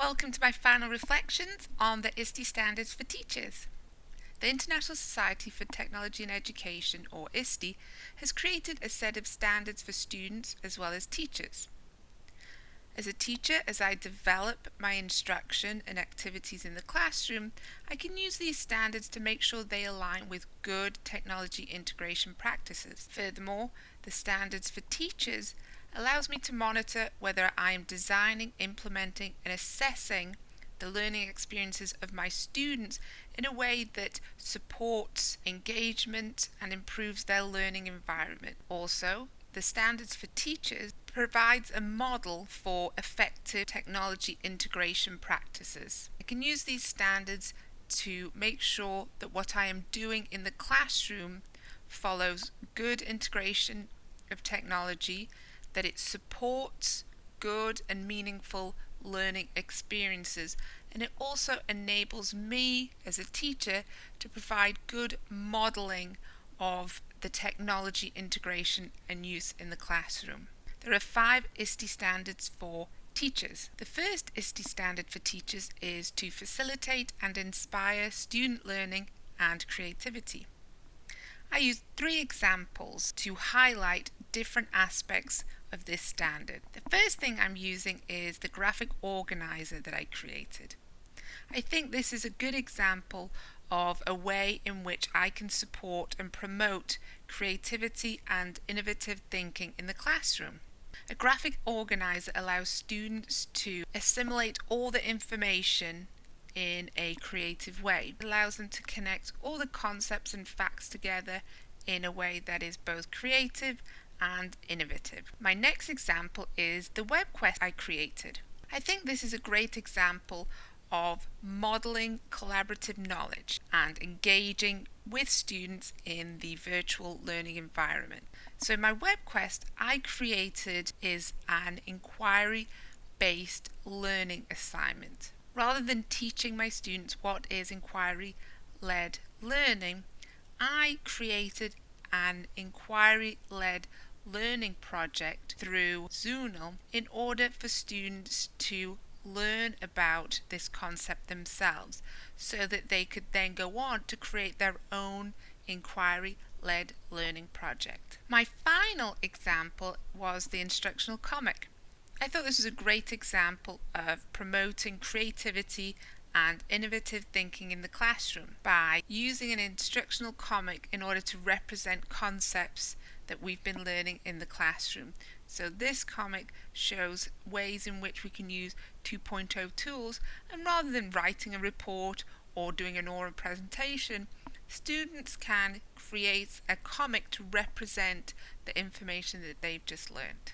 Welcome to my final reflections on the ISTE standards for teachers. The International Society for Technology and Education, or ISTE, has created a set of standards for students as well as teachers. As a teacher, as I develop my instruction and activities in the classroom, I can use these standards to make sure they align with good technology integration practices. Furthermore, the standards for teachers allows me to monitor whether I am designing, implementing, and assessing the learning experiences of my students in a way that supports engagement and improves their learning environment. Also, the standards for teachers provides a model for effective technology integration practices. I can use these standards to make sure that what I am doing in the classroom follows good integration of technology, that it supports good and meaningful learning experiences, and it also enables me as a teacher to provide good modeling of the technology integration and use in the classroom. There are 5 ISTE standards for teachers. The first ISTE standard for teachers is to facilitate and inspire student learning and creativity. I used 3 examples to highlight different aspects of this standard. The first thing I'm using is the graphic organizer that I created. I think this is a good example of a way in which I can support and promote creativity and innovative thinking in the classroom. A graphic organizer allows students to assimilate all the information in a creative way. It allows them to connect all the concepts and facts together in a way that is both creative and innovative. My next example is the WebQuest I created. I think this is a great example of modeling collaborative knowledge and engaging with students in the virtual learning environment. So my WebQuest I created is an inquiry-based learning assignment. Rather than teaching my students what is inquiry-led learning, I created an inquiry-led learning project through Zoonal in order for students to learn about this concept themselves so that they could then go on to create their own inquiry-led learning project. My final example was the Instructional Comic. I thought this was a great example of promoting creativity and innovative thinking in the classroom by using an instructional comic in order to represent concepts that we've been learning in the classroom. So this comic shows ways in which we can use 2.0 tools, and rather than writing a report or doing an oral presentation, students can create a comic to represent the information that they've just learned.